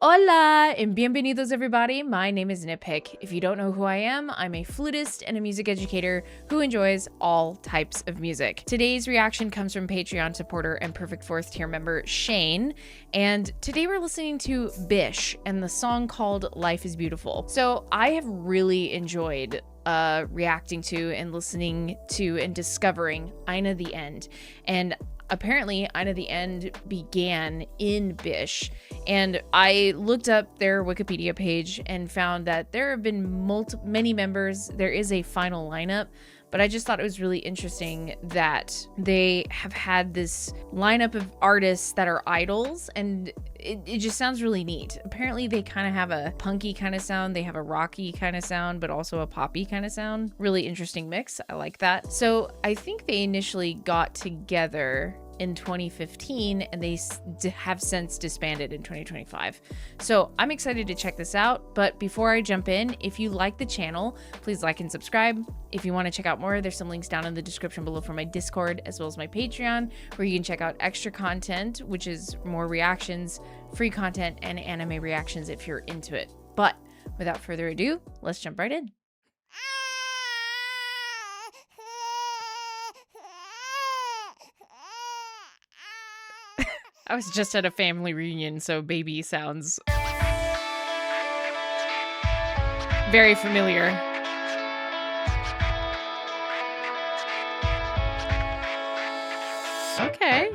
Hola and bienvenidos everybody. My name is NittPicc. If you don't know who I am, I'm a flutist and a music educator who enjoys all types of music. Today's reaction comes from Patreon supporter and perfect fourth tier member Shane, and today we're listening to Bish and the song called Life is Beautiful. So I have really enjoyed reacting to and listening to and discovering AiNA the End, and apparently AiNA the End began in Bish, and I looked up their Wikipedia page and found that there have been many members. There is a final lineup, but I just thought it was really interesting that they have had this lineup of artists that are idols, and it just sounds really neat. Apparently they kind of have a punky kind of sound, they have a rocky kind of sound, but also a poppy kind of sound. Really interesting mix. I like that. So I think they initially got together in 2015 and they have since disbanded in 2025. So I'm excited to check this out, but before I jump in, if you like the channel, please like and subscribe. If you want to check out more, there's some links down in the description below for my Discord as well as my Patreon, where you can check out extra content, which is more reactions, free content, and anime reactions if you're into it. But without further ado, let's jump right in. I was just at a family reunion, so baby sounds very familiar. Okay.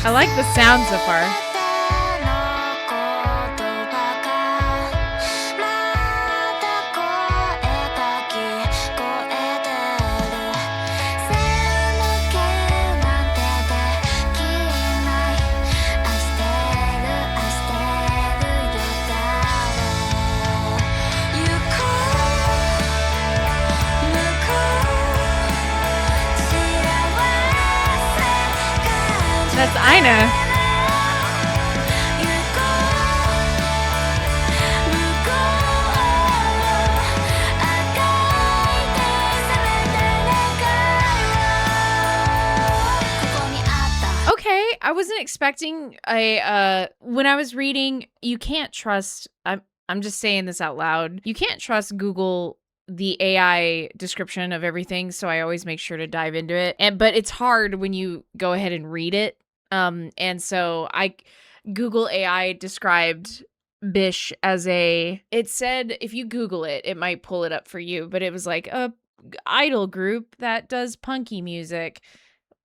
I like the sound so far. That's AiNA. Okay, I wasn't expecting when I was reading, you can't trust, I'm just saying this out loud, you can't trust Google the AI description of everything, so I always make sure to dive into it. But it's hard when you go ahead and read it. And so Google AI described Bish as it said, if you Google it, it might pull it up for you, but it was like a idol group that does punky music,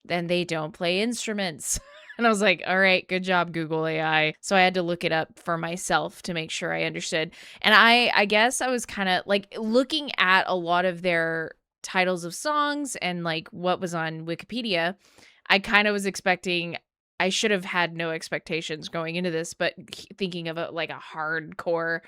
and they don't play instruments. And I was like, all right, good job, Google AI. So I had to look it up for myself to make sure I understood. And I guess I was kind of like looking at a lot of their titles of songs and like what was on Wikipedia. I kind of was expecting, I should have had no expectations going into this, but thinking of it like a hardcore,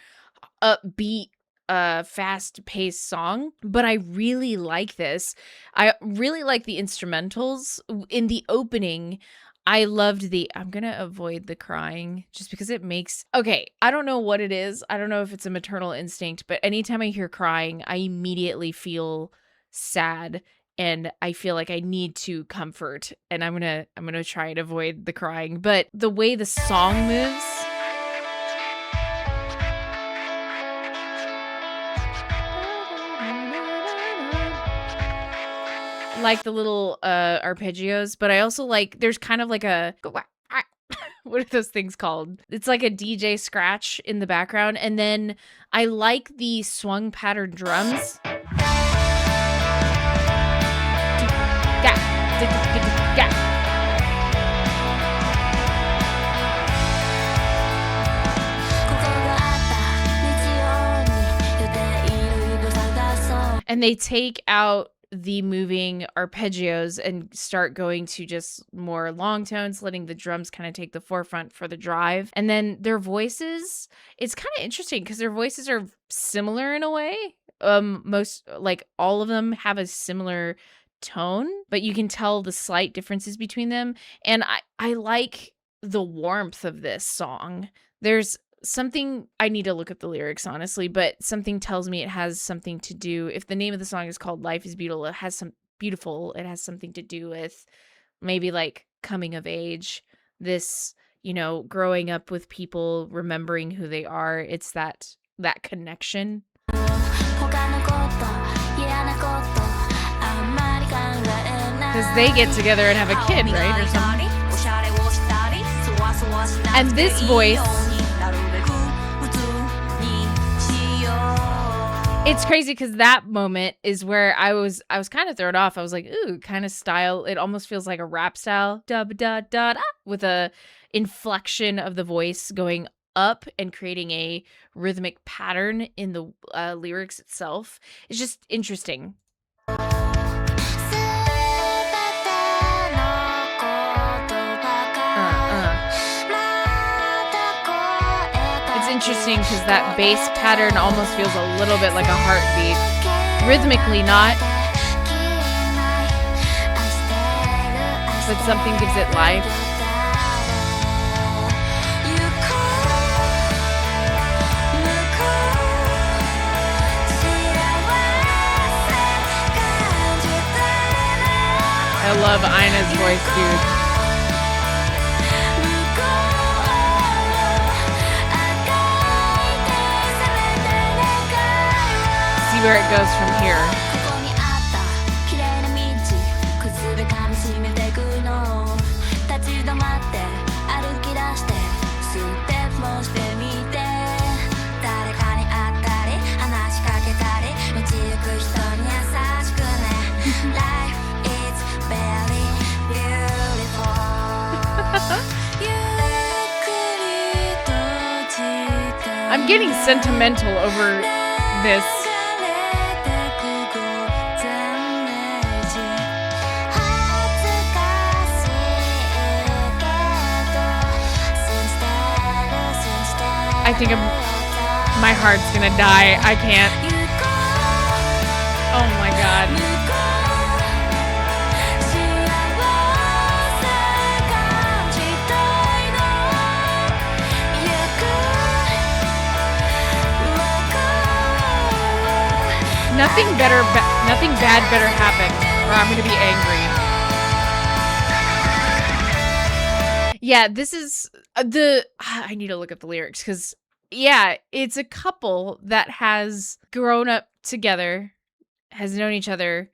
upbeat, fast-paced song. But I really like this. I really like the instrumentals. In the opening, I loved I'm gonna avoid the crying just because it makes, okay, I don't know what it is. I don't know if it's a maternal instinct, but anytime I hear crying, I immediately feel sad. And I feel like I need to comfort, and I'm gonna try and avoid the crying. But the way the song moves, like the little arpeggios, but I also like, there's kind of like a what are those things called? It's like a DJ scratch in the background, and then I like the swung pattern drums. And they take out the moving arpeggios and start going to just more long tones, letting the drums kind of take the forefront for the drive. And then their voices, it's kind of interesting because their voices are similar in a way. Most, like, all of them have a similar tone, but you can tell the slight differences between them. And I like the warmth of this song. There's something, I need to look up the lyrics honestly, but something tells me it has something to do, if the name of the song is called Life is Beautiful, it has something to do with maybe like coming of age, this, you know, growing up with people, remembering who they are. It's that connection. Because they get together and have a kid, right, or something. And this voice, it's crazy because that moment is where I was kind of thrown off. I was like, ooh, kind of style. It almost feels like a rap style, da da da da, with a inflection of the voice going up and creating a rhythmic pattern in the lyrics itself. It's just interesting. It's interesting because that bass pattern almost feels a little bit like a heartbeat. Rhythmically not, but something gives it life. I love AiNA's voice, dude. See where it goes from here. I'm getting sentimental over this. I think my heart's gonna die. I can't. Oh my God. Nothing bad better happen, or I'm gonna be angry. Yeah, this is I need to look up the lyrics because, yeah, it's a couple that has grown up together, has known each other,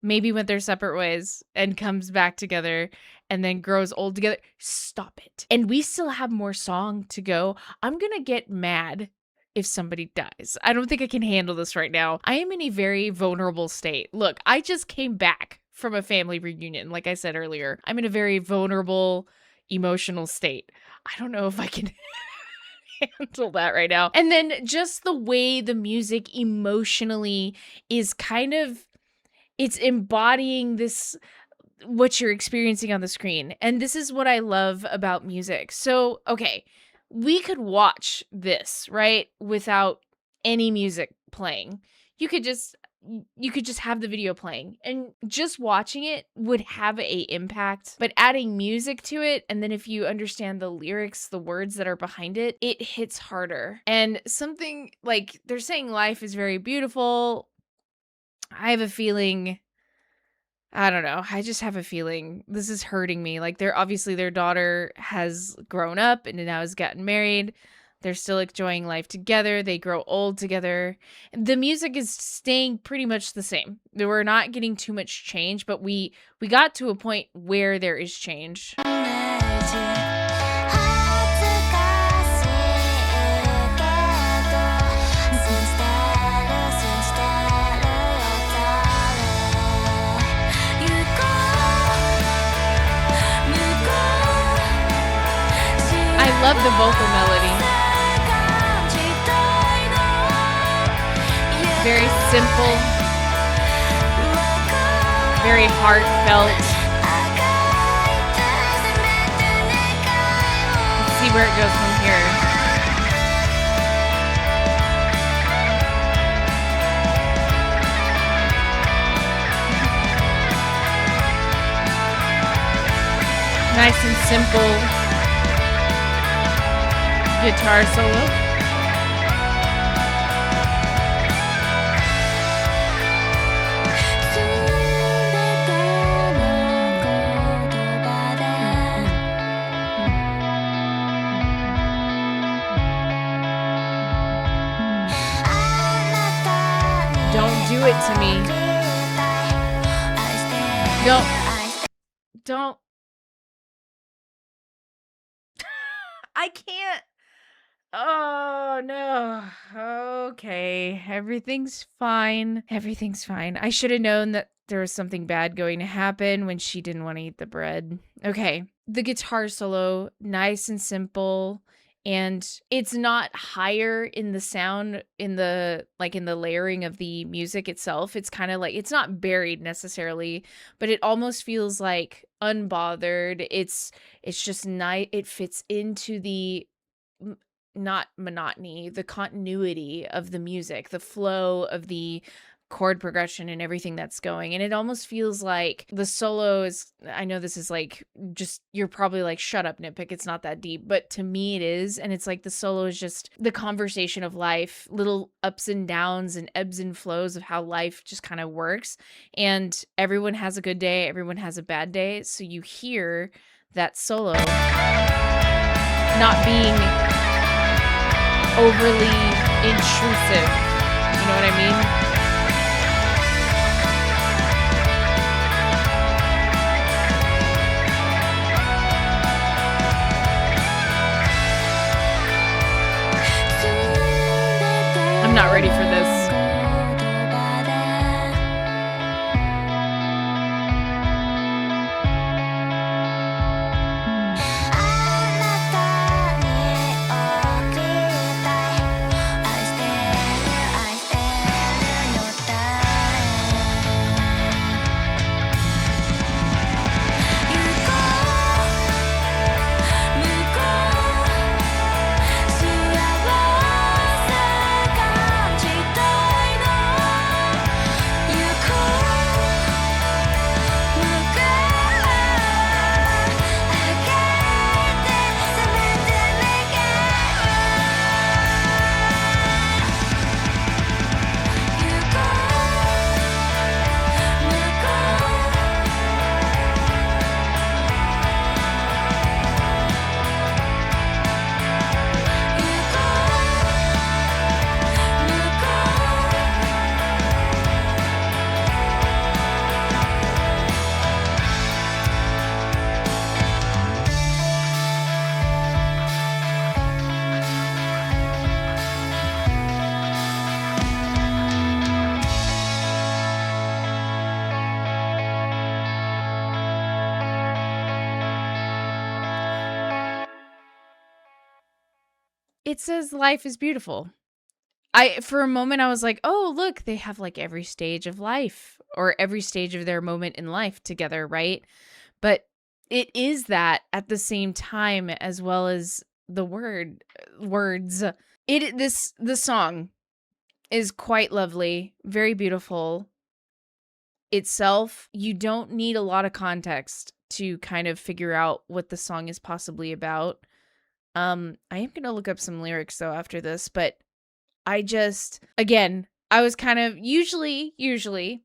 maybe went their separate ways, and comes back together, and then grows old together. Stop it. And we still have more song to go. I'm gonna get mad if somebody dies. I don't think I can handle this right now. I am in a very vulnerable state. Look, I just came back from a family reunion. Like I said earlier, I'm in a very vulnerable, emotional state. I don't know if I can handle that right now. And then just the way the music emotionally is kind of, it's embodying this, what you're experiencing on the screen. And this is what I love about music. So, okay, we could watch this, right, without any music playing. You could just have the video playing, and just watching it would have a impact. But adding music to it, and then if you understand the lyrics, the words that are behind it, it hits harder. And something like they're saying life is very beautiful. I have a feeling, I don't know, I just have a feeling this is hurting me. Like, obviously their daughter has grown up and now has gotten married. They're still enjoying life together. They grow old together. The music is staying pretty much the same. We're not getting too much change, but we got to a point where there is change. I love the vocal melody. Very simple. very heartfelt. Let's see where it goes from here. Nice and simple guitar solo. Don't do it to me. Don't. I can't. Oh no. Okay. Everything's fine. Everything's fine. I should have known that there was something bad going to happen when she didn't want to eat the bread. Okay. The guitar solo, nice and simple. And it's not higher in the sound, in the layering of the music itself. It's kind of like, it's not buried necessarily, but it almost feels like unbothered. It's just nice. It fits into the not monotony, the continuity of the music, the flow of the chord progression and everything that's going. And it almost feels like the solo is, I know this is like, just, you're probably like, shut up, NittPicc, it's not that deep, but to me it is. And it's like the solo is just the conversation of life, little ups and downs and ebbs and flows of how life just kind of works. And everyone has a good day, everyone has a bad day. So you hear that solo not being overly intrusive. You know what I mean? I'm not ready for this. It says life is beautiful. For a moment I was like, oh, look, they have like every stage of life or every stage of their moment in life together, right? But it is that at the same time, as well as the words. The song is quite lovely, very beautiful itself. You don't need a lot of context to kind of figure out what the song is possibly about. I am gonna look up some lyrics though after this, but I was kind of usually,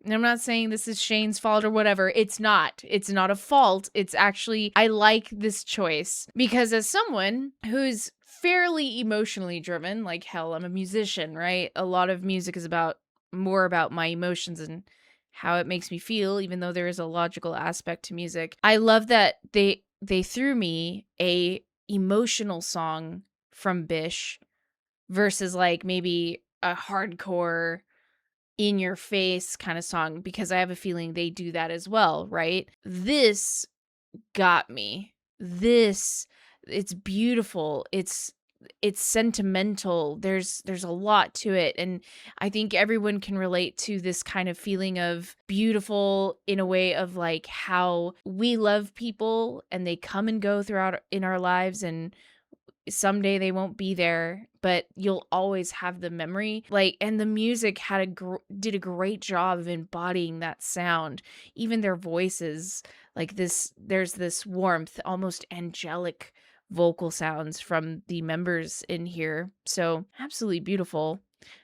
and I'm not saying this is Shane's fault or whatever. It's not a fault. It's actually, I like this choice because as someone who's fairly emotionally driven, like hell, I'm a musician, right? A lot of music is more about my emotions and how it makes me feel, even though there is a logical aspect to music. I love that they threw me a emotional song from Bish versus like maybe a hardcore in your face kind of song, because I have a feeling they do that as well, right? This got me. It's beautiful. It's it's sentimental. There's a lot to it, and I think everyone can relate to this kind of feeling of beautiful in a way of like how we love people and they come and go throughout in our lives, and someday they won't be there, but you'll always have the memory. Like, and the music did a great job of embodying that sound. Even their voices, like there's this warmth, almost angelic vocal sounds from the members in here. So absolutely beautiful.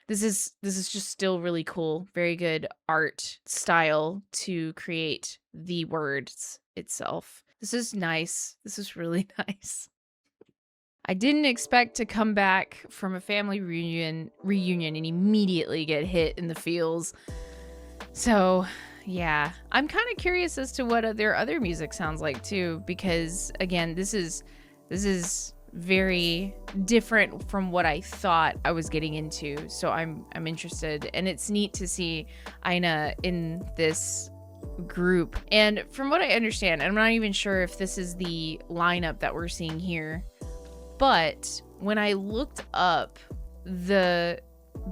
This is just still really cool. Very good art style to create the words itself. This is nice. This is really nice. I didn't expect to come back from a family reunion and immediately get hit in the feels. So, yeah, I'm kind of curious as to what their other music sounds like too, because again, this is very different from what I thought I was getting into. So I'm interested, and it's neat to see AiNA in this group. And from what I understand, I'm not even sure if this is the lineup that we're seeing here, but when I looked up the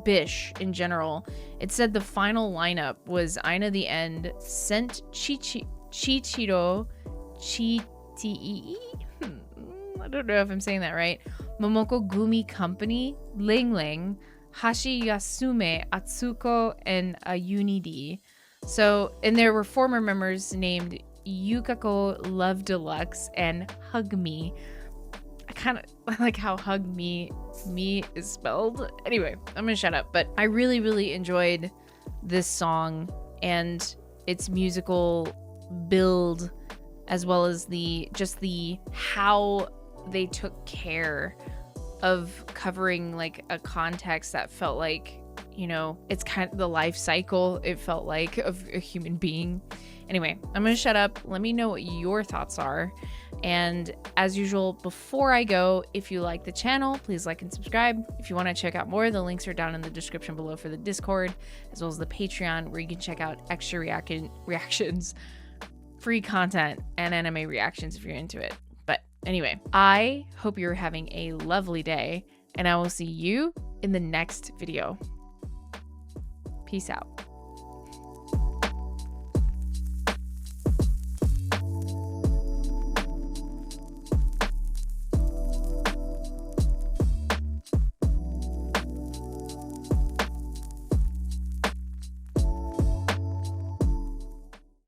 Bish in general, it said the final lineup was AiNA the End, Sent Chichiro Chitii. I don't know if I'm saying that right. Momoko Gumi Company, Ling Ling, Hashi Yasume, Atsuko, and Ayunidi. So, and there were former members named Yukako Love Deluxe and Hug Me. I like how hug me is spelled. Anyway, I'm gonna shut up, but I really enjoyed this song and its musical build, as well as the how they took care of covering like a context that felt like, you know, it's kind of the life cycle, it felt like, of a human being. Anyway, I'm gonna shut up. Let me know what your thoughts are. And as usual, before I go, if you like the channel, please like and subscribe. If you want to check out more, the links are down in the description below for the Discord, as well as the Patreon, where you can check out extra reactions, free content, and anime reactions if you're into it. But anyway, I hope you're having a lovely day, and I will see you in the next video. Peace out.